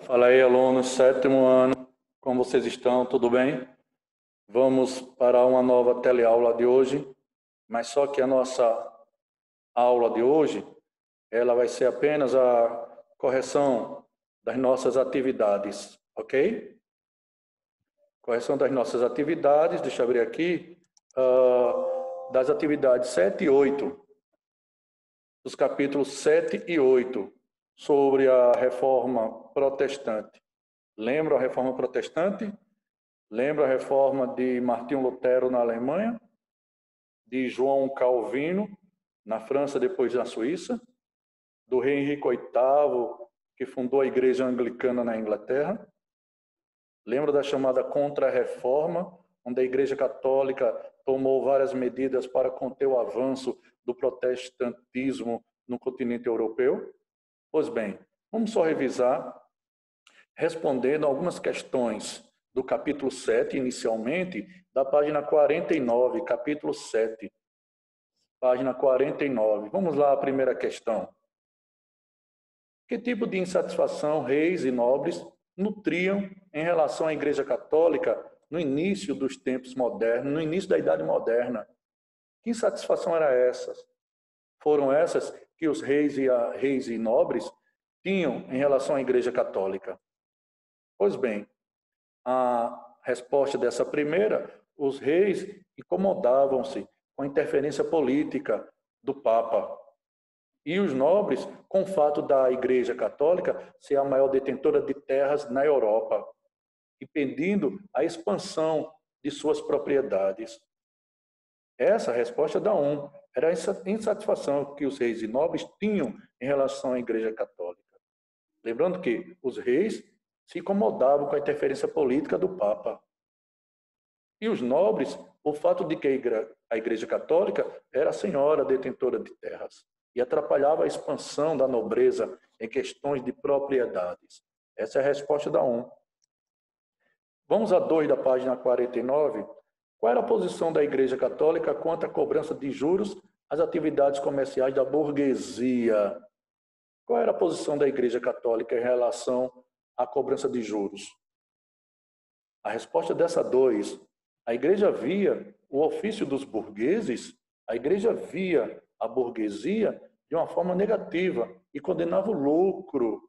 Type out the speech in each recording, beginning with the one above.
Fala aí, alunos, sétimo ano, como vocês estão? Tudo bem? Vamos para uma nova teleaula de hoje, mas só que a nossa aula de hoje, ela vai ser apenas a correção das nossas atividades, ok? Correção das nossas atividades, deixa eu abrir aqui, das atividades 7 e 8, dos capítulos 7 e 8, sobre a reforma protestante. Lembra a reforma protestante? Lembra a reforma de Martinho Lutero na Alemanha? De João Calvino na França, depois na Suíça? Do rei Henrique VIII, que fundou a Igreja Anglicana na Inglaterra? Lembra da chamada Contra-Reforma, onde a Igreja Católica tomou várias medidas para conter o avanço do protestantismo no continente europeu? Pois bem, vamos só revisar, respondendo algumas questões do capítulo 7, inicialmente, da página 49, capítulo 7, página 49. Vamos lá, a primeira questão. Que tipo de insatisfação reis e nobres nutriam em relação à Igreja Católica no início dos tempos modernos, no início da Idade Moderna? Que insatisfação era essas? Foram essas que os reis e nobres tinham em relação à Igreja Católica? Pois bem, a resposta dessa primeira, os reis incomodavam-se com a interferência política do Papa. E os nobres, com o fato da Igreja Católica ser a maior detentora de terras na Europa, impedindo a expansão de suas propriedades. Essa resposta dá era essa insatisfação que os reis e nobres tinham em relação à Igreja Católica. Lembrando que os reis se incomodavam com a interferência política do Papa. E os nobres, o fato de que a Igreja Católica era a senhora detentora de terras e atrapalhava a expansão da nobreza em questões de propriedades. Essa é a resposta da 1. Vamos a 2 da página 49. Qual era a posição da Igreja Católica quanto à cobrança de juros às atividades comerciais da burguesia? Qual era a posição da Igreja Católica em relação à cobrança de juros? A resposta dessa 2, a Igreja via o ofício dos burgueses, a Igreja via a burguesia de uma forma negativa e condenava o lucro.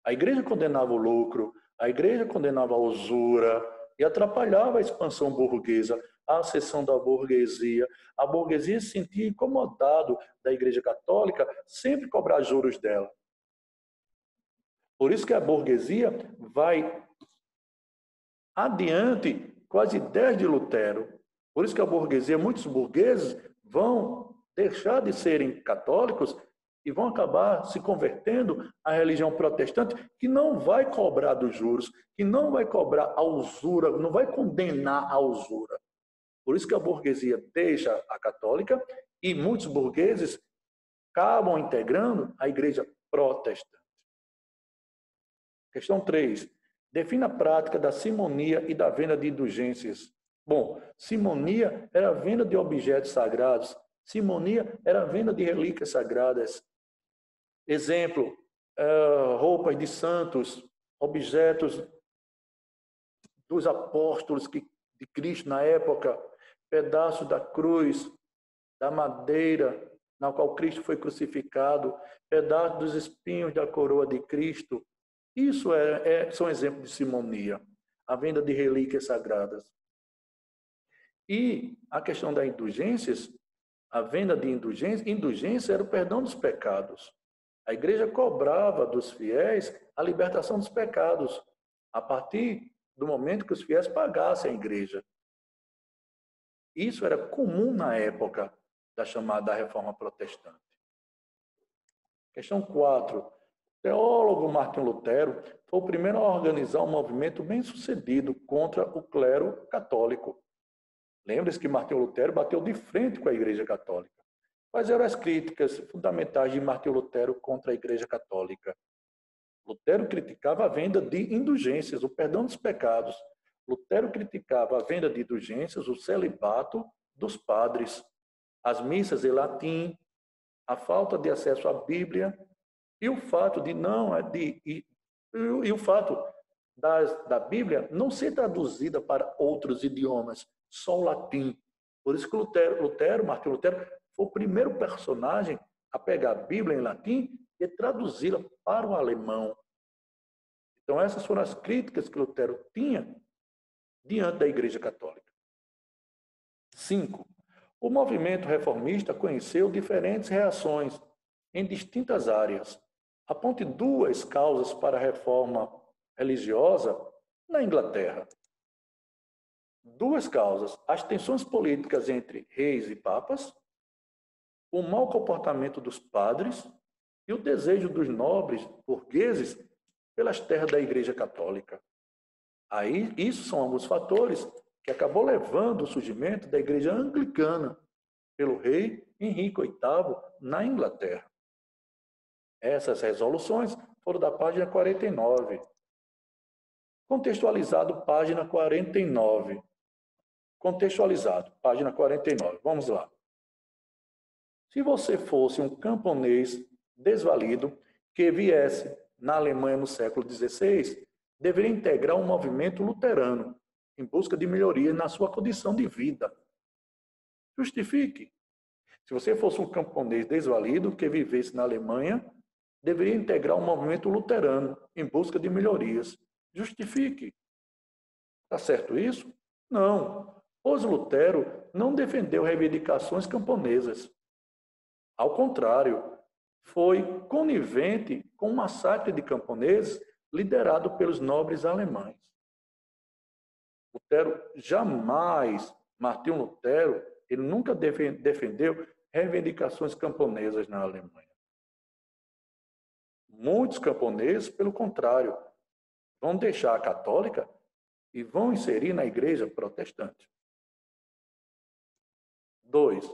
A Igreja condenava o lucro, a Igreja condenava a usura e atrapalhava a expansão burguesa, a ascensão da burguesia. A burguesia se sentia incomodado da Igreja Católica sempre cobrar juros dela. Por isso que a burguesia vai adiante com as ideias de Lutero. Por isso que a burguesia, muitos burgueses vão deixar de serem católicos e vão acabar se convertendo à religião protestante, que não vai cobrar dos juros, que não vai cobrar a usura, não vai condenar a usura. Por isso que a burguesia deixa a católica e muitos burgueses acabam integrando a igreja protestante. Questão 3. Defina a prática da simonia e da venda de indulgências. Bom, simonia era a venda de objetos sagrados. Simonia era a venda de relíquias sagradas. Exemplo, roupas de santos, objetos dos apóstolos de Cristo na época, pedaços da cruz, da madeira na qual Cristo foi crucificado, pedaços dos espinhos da coroa de Cristo. Isso são exemplos de simonia, a venda de relíquias sagradas. E a questão das indulgências, a venda de indulgência era o perdão dos pecados. A igreja cobrava dos fiéis a libertação dos pecados, a partir do momento que os fiéis pagassem a igreja. Isso era comum na época da chamada Reforma Protestante. Questão 4. O teólogo Martinho Lutero foi o primeiro a organizar um movimento bem-sucedido contra o clero católico. Lembre-se que Martinho Lutero bateu de frente com a Igreja Católica. Quais eram as críticas fundamentais de Martinho Lutero contra a Igreja Católica? Lutero criticava a venda de indulgências, o perdão dos pecados. Lutero criticava a venda de indulgências, o celibato dos padres, as missas em latim, a falta de acesso à Bíblia e o fato de E o fato da Bíblia não ser traduzida para outros idiomas, só o latim. Por isso que Martinho Lutero, foi o primeiro personagem a pegar a Bíblia em latim e traduzi-la para o alemão. Então, essas foram as críticas que Lutero tinha diante da Igreja Católica. 5. O movimento reformista conheceu diferentes reações em distintas áreas. Aponte 2 causas para a reforma religiosa na Inglaterra. 2 causas: as tensões políticas entre reis e papas, o mau comportamento dos padres e o desejo dos nobres burgueses pelas terras da Igreja Católica. Aí, isso são alguns fatores que acabou levando o surgimento da Igreja Anglicana pelo rei Henrique VIII na Inglaterra. Essas resoluções foram da página 49. Contextualizado, página 49. Contextualizado, página 49. Vamos lá. Se você fosse um camponês desvalido que viesse na Alemanha no século XVI, deveria integrar um movimento luterano em busca de melhoria na sua condição de vida. Justifique. Se você fosse um camponês desvalido que vivesse na Alemanha, deveria integrar um movimento luterano em busca de melhorias. Justifique. Está certo isso? Não. Pois Lutero não defendeu reivindicações camponesas. Ao contrário, foi conivente com o massacre de camponeses liderado pelos nobres alemães. Martinho Lutero, ele nunca defendeu reivindicações camponesas na Alemanha. Muitos camponeses, pelo contrário, vão deixar a católica e vão inserir na igreja protestante. 2.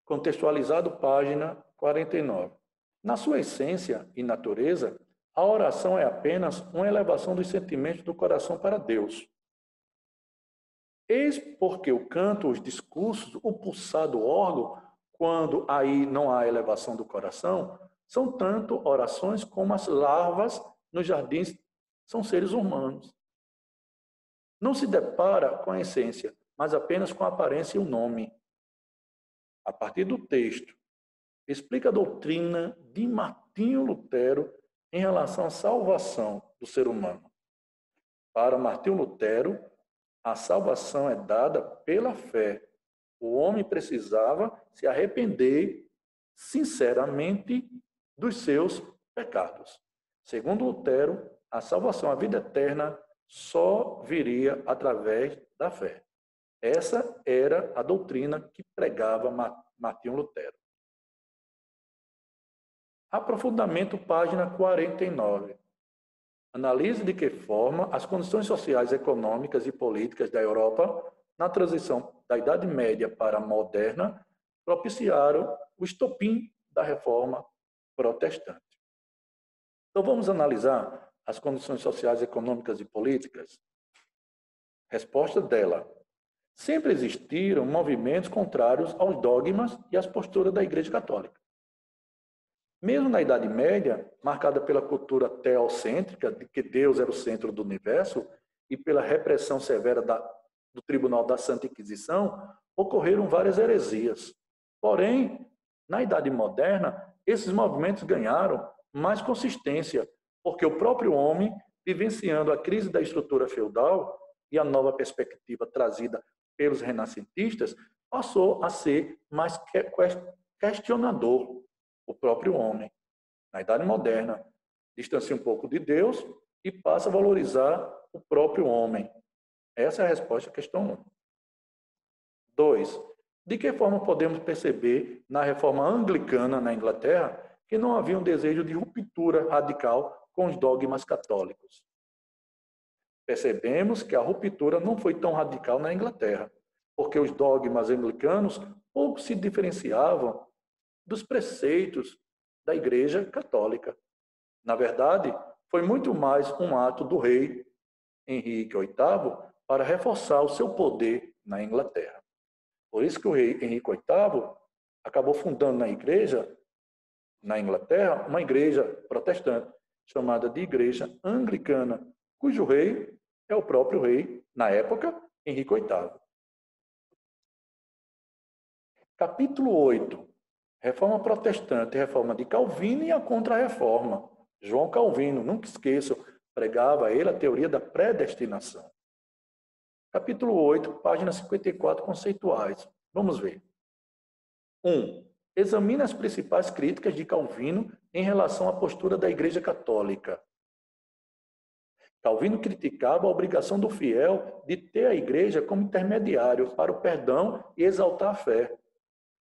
Contextualizado, página 49. Na sua essência e natureza, a oração é apenas uma elevação dos sentimentos do coração para Deus. Eis porque o canto, os discursos, o pulsar do órgão, quando aí não há elevação do coração, são tanto orações como as larvas nos jardins são seres humanos. Não se depara com a essência, mas apenas com a aparência e o nome. A partir do texto, explica a doutrina de Martinho Lutero em relação à salvação do ser humano. Para Martinho Lutero, a salvação é dada pela fé. O homem precisava se arrepender sinceramente dos seus pecados. Segundo Lutero, a salvação, a vida eterna, só viria através da fé. Essa era a doutrina que pregava Martinho Lutero. Aprofundamento, página 49. Analise de que forma as condições sociais, econômicas e políticas da Europa, na transição da Idade Média para a moderna, propiciaram o estopim da reforma protestante. Então, vamos analisar as condições sociais, econômicas e políticas? Resposta dela. Sempre existiram movimentos contrários aos dogmas e às posturas da Igreja Católica. Mesmo na Idade Média, marcada pela cultura teocêntrica, de que Deus era o centro do universo, e pela repressão severa do Tribunal da Santa Inquisição, ocorreram várias heresias. Porém, na Idade Moderna, esses movimentos ganharam mais consistência, porque o próprio homem, vivenciando a crise da estrutura feudal e a nova perspectiva trazida pelos renascentistas, passou a ser mais questionador. O próprio homem, na Idade Moderna, distancia um pouco de Deus e passa a valorizar o próprio homem. Essa é a resposta à questão 1. 2. De que forma podemos perceber na reforma anglicana na Inglaterra que não havia um desejo de ruptura radical com os dogmas católicos? Percebemos que a ruptura não foi tão radical na Inglaterra, porque os dogmas anglicanos pouco se diferenciavam dos preceitos da Igreja Católica. Na verdade, foi muito mais um ato do rei Henrique VIII para reforçar o seu poder na Inglaterra. Por isso que o rei Henrique VIII acabou fundando na Inglaterra, uma igreja protestante, chamada de Igreja Anglicana, cujo rei é o próprio rei, na época, Henrique VIII. Capítulo 8. Reforma Protestante, Reforma de Calvino e a Contra-Reforma. João Calvino, nunca esqueçam, pregava ele a teoria da predestinação. Capítulo 8, página 54, conceituais. Vamos ver. 1. Examina as principais críticas de Calvino em relação à postura da Igreja Católica. Calvino criticava a obrigação do fiel de ter a Igreja como intermediário para o perdão e exaltar a fé,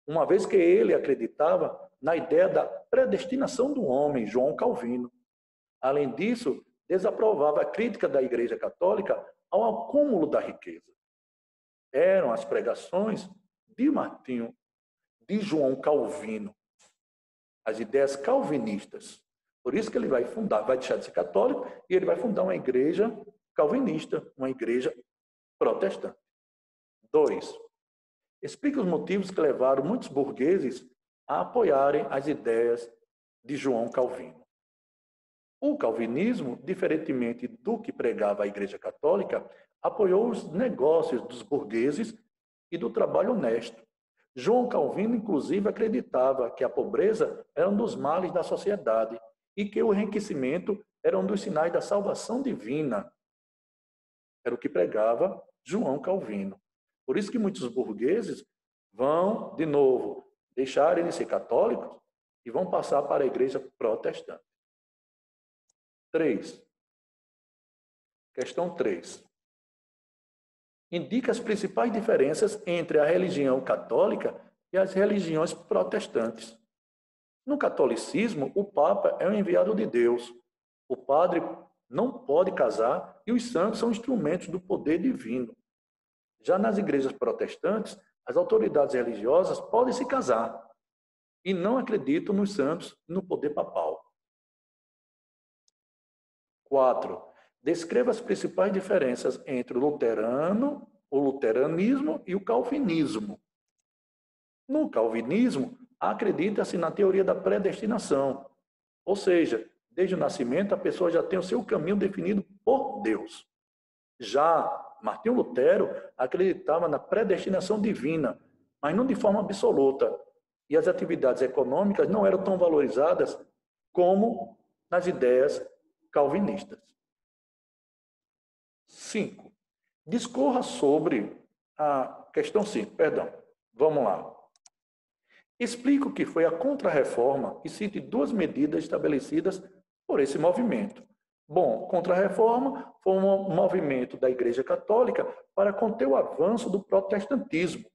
uma vez que ele acreditava na ideia da predestinação do homem, João Calvino. Além disso, desaprovava a crítica da Igreja Católica ao acúmulo da riqueza. Eram as pregações de João Calvino, as ideias calvinistas. Por isso que ele vai deixar de ser católico e ele vai fundar uma igreja calvinista, uma igreja protestante. 2. Explica os motivos que levaram muitos burgueses a apoiarem as ideias de João Calvino. O calvinismo, diferentemente do que pregava a Igreja Católica, apoiou os negócios dos burgueses e do trabalho honesto. João Calvino, inclusive, acreditava que a pobreza era um dos males da sociedade e que o enriquecimento era um dos sinais da salvação divina. Era o que pregava João Calvino. Por isso que muitos burgueses vão, de novo, deixarem de ser católicos e vão passar para a igreja protestante. 3. Questão 3. Indica as principais diferenças entre a religião católica e as religiões protestantes. No catolicismo, o Papa é um enviado de Deus. O padre não pode casar e os santos são instrumentos do poder divino. Já nas igrejas protestantes, as autoridades religiosas podem se casar e não acreditam nos santos e no poder papal. 4. Descreva as principais diferenças entre o luteranismo e o calvinismo. No calvinismo, acredita-se na teoria da predestinação, ou seja, desde o nascimento a pessoa já tem o seu caminho definido por Deus. Já Martinho Lutero acreditava na predestinação divina, mas não de forma absoluta, e as atividades econômicas não eram tão valorizadas como nas ideias calvinistas. 5. Discorra sobre a questão 5, perdão. Vamos lá. Explica o que foi a Contra-Reforma e cite 2 medidas estabelecidas por esse movimento. Bom, Contra-Reforma foi um movimento da Igreja Católica para conter o avanço do protestantismo.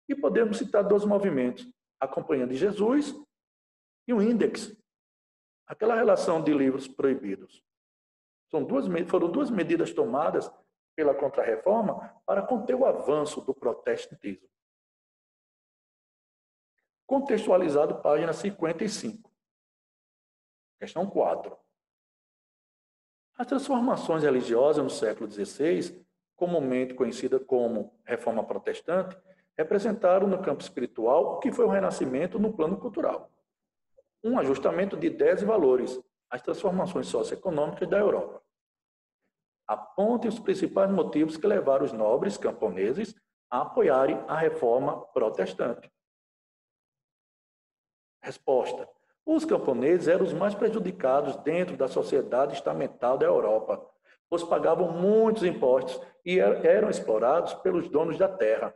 E podemos citar 2 movimentos, a Companhia de Jesus e o Índex, aquela relação de livros proibidos. Foram 2 medidas tomadas pela Contra-Reforma para conter o avanço do protestantismo. Contextualizado, página 55. Questão 4. As transformações religiosas no século XVI, comumente conhecida como Reforma Protestante, representaram no campo espiritual o que foi o Renascimento no plano cultural. Um ajustamento de ideias e valores, as transformações socioeconômicas da Europa. Aponte os principais motivos que levaram os nobres camponeses a apoiarem a Reforma Protestante. Resposta. Os camponeses eram os mais prejudicados dentro da sociedade estamental da Europa, pois pagavam muitos impostos e eram explorados pelos donos da terra.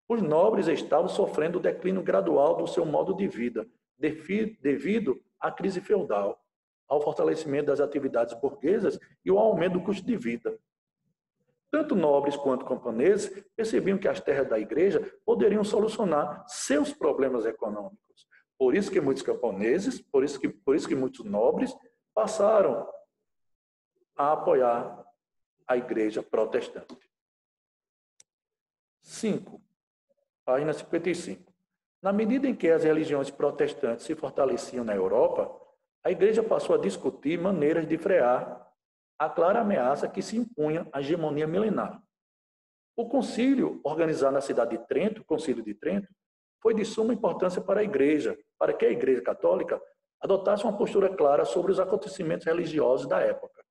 Os nobres estavam sofrendo o declínio gradual do seu modo de vida, devido à crise feudal, ao fortalecimento das atividades burguesas e ao aumento do custo de vida. Tanto nobres quanto camponeses percebiam que as terras da igreja poderiam solucionar seus problemas econômicos. Por isso que muitos camponeses, por isso que muitos nobres passaram a apoiar a igreja protestante. 5. Página 55. Na medida em que as religiões protestantes se fortaleciam na Europa, a igreja passou a discutir maneiras de frear a clara ameaça que se impunha à hegemonia milenar. O concílio organizado na cidade de Trento, o Concílio de Trento, foi de suma importância para que a Igreja Católica adotasse uma postura clara sobre os acontecimentos religiosos da época.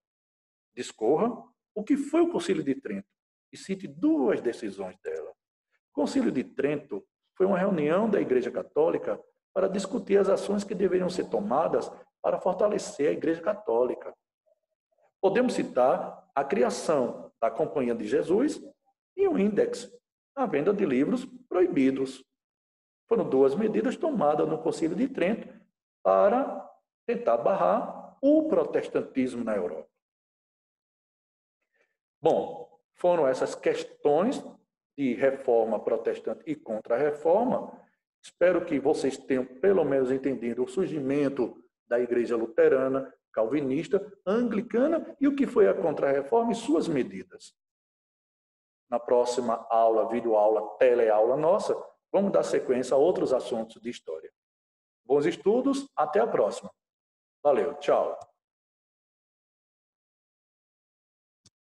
Discorra o que foi o Concílio de Trento e cite duas decisões dela. O Concílio de Trento foi uma reunião da Igreja Católica para discutir as ações que deveriam ser tomadas para fortalecer a Igreja Católica. Podemos citar a criação da Companhia de Jesus e o índex, a venda de livros proibidos. Foram duas medidas tomadas no Concílio de Trento para tentar barrar o protestantismo na Europa. Bom, foram essas questões de reforma protestante e contra-reforma. Espero que vocês tenham pelo menos entendido o surgimento da Igreja Luterana, Calvinista, Anglicana e o que foi a contra-reforma e suas medidas. Na próxima aula, videoaula, teleaula nossa, vamos dar sequência a outros assuntos de história. Bons estudos, até a próxima. Valeu, tchau.